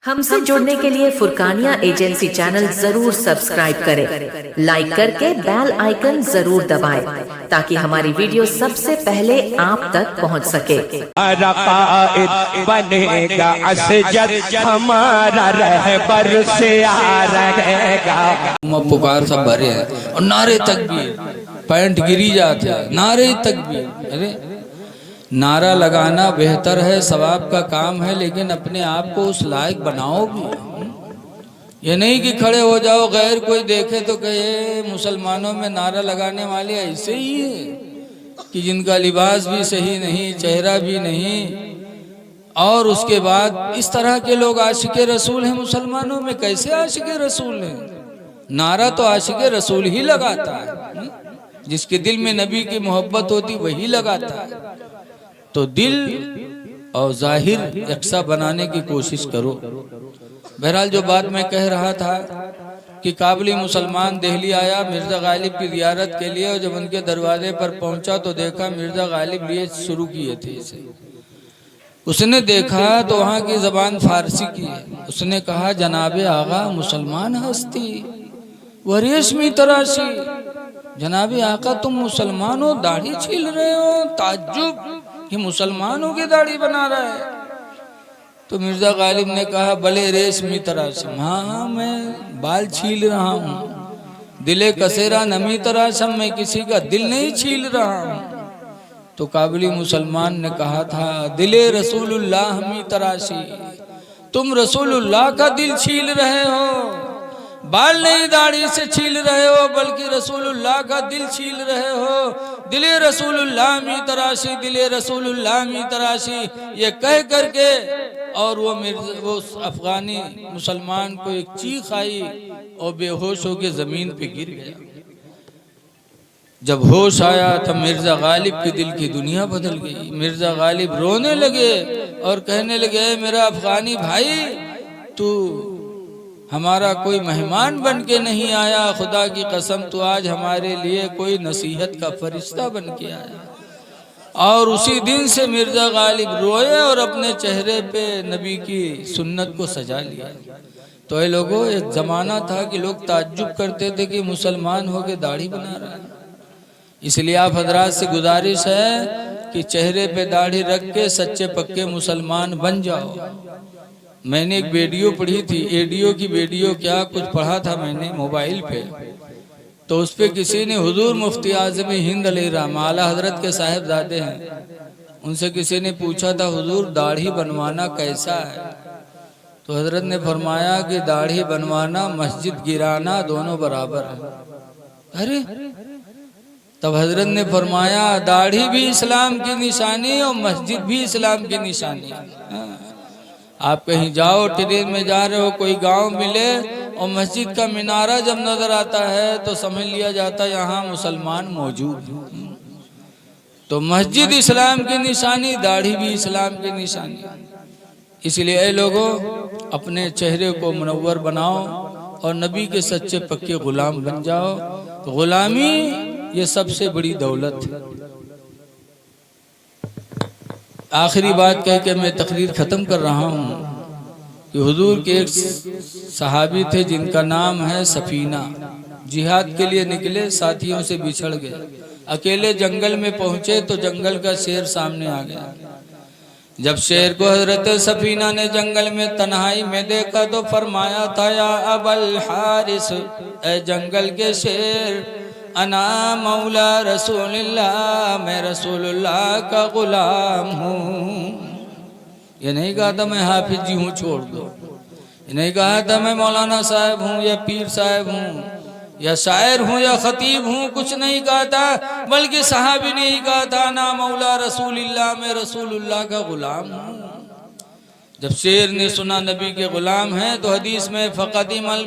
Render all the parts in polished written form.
हमसे जुड़ने के लिए फुरकानिया एजेंसी चैनल जरूर सब्सक्राइब करें, लाइक करके बेल आइकन जरूर दबाएं ताकि हमारी वीडियो सबसे पहले आप तक पहुंच सके। बनेगा असजद हमारा रहबर से आ रहेगा। पुकार सब भरे हैं और नारे तकबीर, पैंट गिरी जाते हैं, नारे तकबीर। अरे नारा लगाना बेहतर है, सवाब का काम है, लेकिन अपने आप को उस लायक बनाओ भी। ये नहीं कि खड़े हो जाओ, गैर कोई देखे तो कहे मुसलमानों में नारा लगाने वाले ऐसे ही है कि जिनका लिबास भी सही नहीं, चेहरा भी नहीं, और उसके बाद इस तरह के लोग आशिके रसूल हैं। मुसलमानों में कैसे आशिके रसूल हैं? नारा तो आशिके रसूल ही लगाता है, जिसके दिल में नबी की मोहब्बत होती वही लगाता है। तो दिल और जाहिर यकसा बनाने की कोशिश करो। बहरहाल जो बात मैं कह रहा था कि काबुली मुसलमान दिल्ली आया मिर्ज़ा गालिब की ज़ियारत के लिए, और जब उनके दरवाजे पर पहुंचा तो देखा मिर्ज़ा गालिब लिए शुरू किए थे इसे। उसने देखा तो वहाँ की ज़बान फारसी की है। उसने कहा, जनाबे आगा मुसलमान हस्ती व रेशमी तराशी। जनाबे आका तुम मुसलमान हो, दाढ़ी छील रहे हो, ताज्जुब कि मुसलमानों की दाढ़ी बना रहा है। तो मिर्जा गालिब ने कहा, भले रेशमी तराशम, हाँ मैं बाल छील रहा हूँ, दिले कसेरा नमी तराशम, मैं किसी का दिल नहीं छील रहा हूँ। तो काबुली मुसलमान ने कहा था, दिले रसूलुल्लाह हमी तराशी, तुम रसूलुल्लाह का दिल छील रहे हो, बाल नहीं दाढ़ी से छील रहे हो, बल्कि रसूलुल्लाह का दिल छील रहे हो। दिले रसूलुल्लाह मी तराशी, दिले रसूलुल्लाह मी तराशी, ये कह करके और वो अफगानी मुसलमान को एक चीख आई और बेहोश होकर जमीन पे गिर गया। जब होश आया तब मिर्जा गालिब के दिल की दुनिया बदल गई। मिर्जा गालिब रोने लगे और कहने लगे, मेरा अफगानी भाई, तू हमारा कोई मेहमान बन के नहीं आया, खुदा की कसम तू आज हमारे लिए कोई नसीहत का फरिश्ता बन के आया। और उसी दिन से मिर्जा गालिब रोए और अपने चेहरे पे नबी की सुन्नत को सजा लिया। तो ये लोगों, एक ज़माना था कि लोग ताज्जुब करते थे कि मुसलमान हो के दाढ़ी बना रहा है। इसलिए आप हजरात से गुजारिश है कि चेहरे पे दाढ़ी रख के सच्चे पक्के मुसलमान बन जाओ। मैंने एक वीडियो पढ़ी थी, एडियो की वीडियो, क्या कुछ पढ़ा था मैंने मोबाइल पे, तो उस पे किसी ने हुजूर मुफ्ती आज़म हिंद अलैहिर्रहमा आला हजरत के साहिबजादे हैं, उनसे किसी ने पूछा था, हुजूर दाढ़ी बनवाना कैसा है? तो हजरत ने फरमाया कि दाढ़ी बनवाना मस्जिद गिराना दोनों बराबर है। अरे तब हजरत ने फरमाया, दाढ़ी भी इस्लाम की निशानी और मस्जिद भी इस्लाम की निशानी है। आप कहीं जाओ, ट्रेन में जा रहे हो, कोई गांव मिले और मस्जिद का मीनारा जब नजर आता है तो समझ लिया जाता है यहाँ मुसलमान मौजूद है। तो मस्जिद इस्लाम की निशानी, दाढ़ी भी इस्लाम की निशानी। इसलिए ऐ लोगों, अपने चेहरे को मुनव्वर बनाओ और नबी के सच्चे पक्के गुलाम बन जाओ। तो गुलामी ये सबसे बड़ी दौलत है। आखिरी बात कह के मैं तकरीर ख़त्म कर रहा हूँ कि हुजूर के एक सहाबी थे जिनका नाम है सफीना। जिहाद के लिए निकले, साथियों से बिछड़ गए, अकेले जंगल में पहुँचे तो जंगल का शेर सामने आ गया। जब शेर को हजरत सफीना ने जंगल में तन्हाई में देखा तो फरमाया था, या अबल हारिस, ए जंगल के शेर, अना मौला रसूलुल्लाह, मैं रसूलुल्लाह का गुलाम हूँ। ये नहीं कहा था मैं हाफिज जी हूँ, छोड़ दो। ये नहीं कहा था मैं मौलाना साहब हूँ या पीर साहब हूँ या शायर हूँ या खतीब हूँ, कुछ नहीं कहा था, बल्कि सहाबी ने ही कहा था, ना मौला रसूलुल्लाह, मैं रसूलुल्लाह का गुलाम हूँ। जब शेर ने सुना नबी के गुलाम हैं तो हदीस में फ़क़दिमल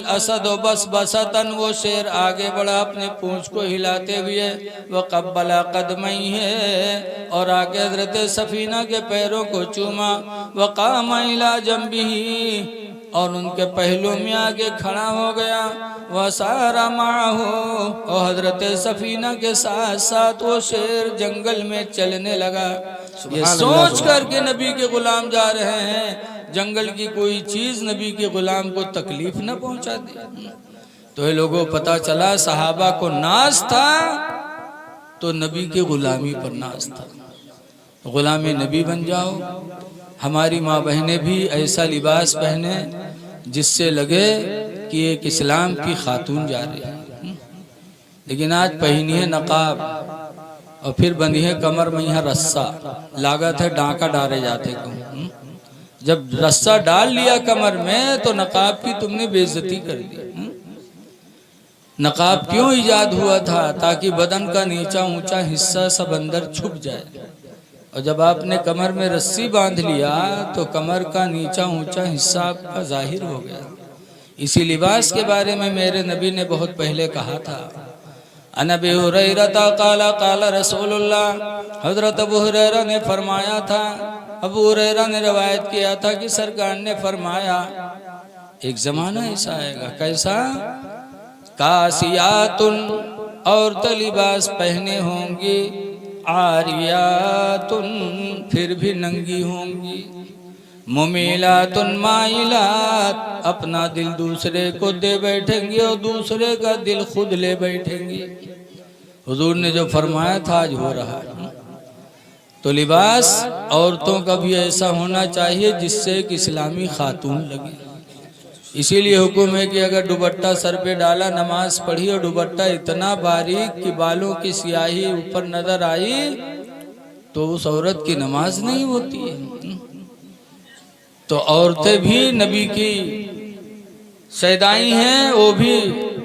असद बस बसतन, वो शेर आगे बढ़ा अपने पूंछ को हिलाते हुए, वह कब्बला कदमई है, और आगे हजरत सफीना के पैरों को चूमा, वक़ाम इला जंबिही, और उनके पहलू में आगे खड़ा हो गया। वह सारा माहो, और हजरत सफीना के साथ साथ वो शेर जंगल में चलने लगा। ये सोच कर के नबी के गुलाम जा रहे हैं, जंगल की कोई चीज नबी के गुलाम को तकलीफ न पहुंचा दे। तो ये लोगों पता चला सहाबा को नाज था तो नबी के गुलामी पर नाज था। गुलामी नबी बन जाओ। हमारी माँ बहनें भी ऐसा लिबास पहने जिससे लगे कि एक इस्लाम की खातून जा रही है। लेकिन आज पहनी है नकाब और फिर बंधी है कमर में यहाँ रस्सा, लागत है डांका डाले जाते को। जब रस्सा डाल लिया कमर में तो नकाब की तुमने बेइज्जती कर दी। नकाब क्यों इजाद हुआ था? ताकि बदन का नीचा ऊंचा हिस्सा सब अंदर छुप जाए। और जब आपने कमर में रस्सी बांध लिया तो कमर का नीचा ऊंचा हिस्सा आपका जाहिर हो गया। इसी लिबास के बारे में मेरे नबी ने बहुत पहले कहा था। अन अबी हुरैरा काला काला रसूलुल्लाह, हजरत अबू हुरैरा ने फरमाया था। अबू हुरैरा ने रवायत किया था कि सरकार ने फरमाया एक जमाना ऐसा आएगा। कैसा? कासियातुन, औरतें लिबास पहने होंगी, आरियातुन, फिर भी नंगी होंगी, मुमीलातुन माइलात, अपना दिल दूसरे को दे बैठेंगी और दूसरे का दिल खुद ले बैठेंगी। हुजूर ने जो फरमाया था आज हो रहा है। तो लिबास औरतों का भी ऐसा होना चाहिए जिससे एक इस्लामी खातून लगे। इसीलिए हुक्म है कि अगर दुपट्टा सर पे डाला, नमाज पढ़ी और दुपट्टा इतना बारीक कि बालों की स्याही ऊपर नजर आई तो उस औरत की नमाज नहीं होती है। तो औरतें भी नबी की सैदाई हैं, वो भी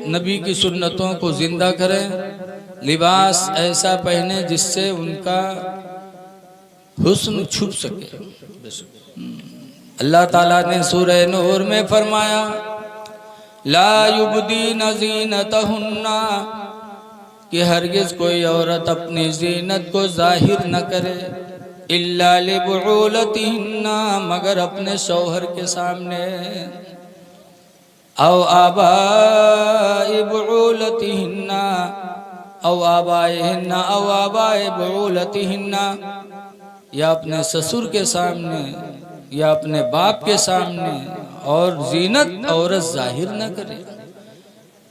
नबी की सुन्नतों को जिंदा करें। लिबास ऐसा पहने जिससे उनका हुस्न छुप सके। अल्लाह ताला ने सूरह नूर में फरमाया ला युबदीन ज़ीनतहुन्ना, कि हरगिज कोई औरत अपनी ज़ीनत को जाहिर न करे, इल्ला लिबुलतिहिन्ना, मगर अपने शौहर के सामने, औ आबाए बुलतिहिन्ना, औ आबाएहिन्ना, औ आबाए बुलतिहिन्ना, या अपने ससुर के सामने या अपने बाप के सामने, और जीनत औरत जाहिर न करे।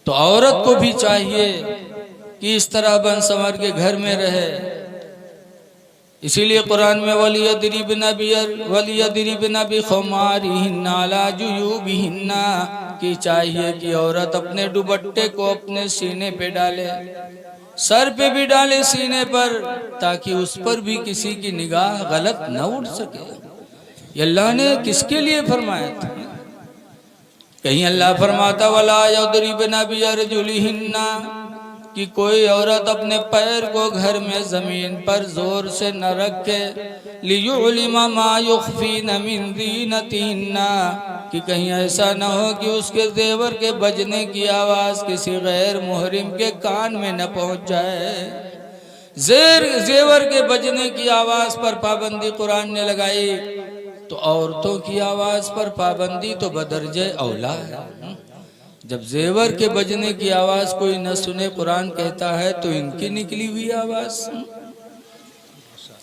तो औरत को भी चाहिए कि इस तरह बन संवर के घर में रहे। इसीलिए कुरान में वलियदरिबना बिखुमारिहिन्ना अला जुयूबिहिन्ना, कि चाहिए कि औरत अपने दुपट्टे को अपने सीने पे डाले, सर पे भी डाले, सीने पर, ताकि उस पर भी किसी की निगाह गलत न उठ सके। ये अल्लाह ने किसके लिए फरमाया था? कहीं अल्लाह फरमाता वला यदरिबना बिअरजुलिहिन्ना, कि कोई औरत अपने पैर को घर में जमीन पर जोर से न रखे, लियुलिमा मा युख्फीना मिन ज़ीनतिहिन्ना, कि कहीं ऐसा न हो कि उसके जेवर के बजने की आवाज किसी गैर मुहरिम के कान में न पहुंच जाए। जेवर के बजने की आवाज पर पाबंदी कुरान ने लगाई, तो औरतों की आवाज पर पाबंदी तो बदरजे औला है। जब जेवर के बजने की आवाज कोई न सुने, कुरान कहता है तो इनकी निकली हुई आवाज।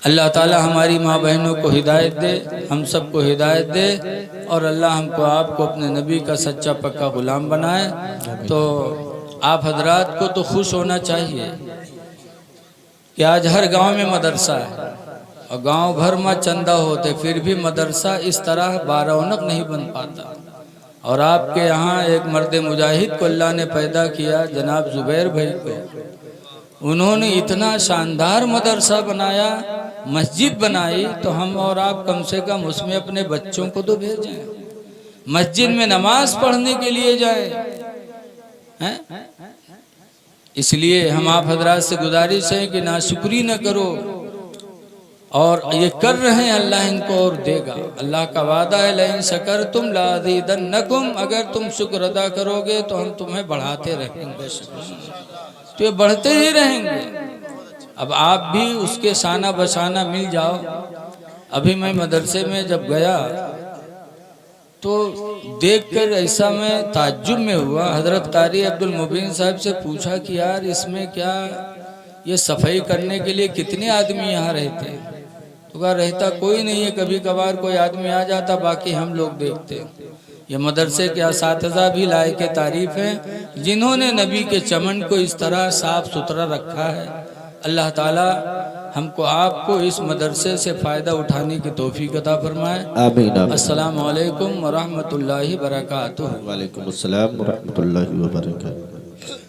अल्लाह ताला हमारी माँ बहनों को हिदायत दे, हम सबको हिदायत दे, और अल्लाह हमको आपको अपने नबी का सच्चा पक्का गुलाम बनाए। तो आप हजरात को तो खुश होना चाहिए कि आज हर गांव में मदरसा है और गांव भर में चंदा होते, फिर भी मदरसा इस तरह बारौनक नहीं बन पाता। और आपके यहाँ एक मर्द मुजाहिद को अल्लाह ने पैदा किया, जनाब जुबैर भाई को, उन्होंने इतना शानदार मदरसा बनाया, मस्जिद बनाई, तो हम और आप कम से कम उसमें अपने बच्चों को तो भेजें, मस्जिद में नमाज पढ़ने के लिए जाए हैं। इसलिए हम आप हजरात से गुजारिश है कि नाशुक्री न करो, और ये कर रहे हैं, अल्लाह इनको और देगा। अल्लाह का वादा है लइन शकरतुम लाज़ीदन्नकुम, अगर तुम शुक्र अदा करोगे तो हम तुम्हें बढ़ाते रहेंगे। तो ये बढ़ते ही रहेंगे। अब आप भी उसके शाना बशाना मिल जाओ। अभी मैं मदरसे में जब गया तो देखकर ऐसा मैं ताज्जुब में हुआ। हजरत कारी अब्दुल मुबीन साहब से पूछा कि यार इसमें क्या, ये सफाई करने के लिए कितने आदमी यहाँ रहते हैं? तो कहा रहता कोई नहीं है, कभी कभार कोई आदमी आ जाता, बाकी हम लोग देखते। ये मदरसे के असातिज़ा भी लायक तारीफ हैं जिन्होंने नबी के चमन को इस तरह साफ सुथरा रखा है। अल्लाह ताला हमको आपको इस मदरसे से फ़ायदा उठाने की तौफीक अता फरमाए। आमीन आमीन। अस्सलामु अलैकुम व रहमतुल्लाहि व बरकातुहू। वालेकुम अस्सलाम व रहमतुल्लाहि व बरकातुहू।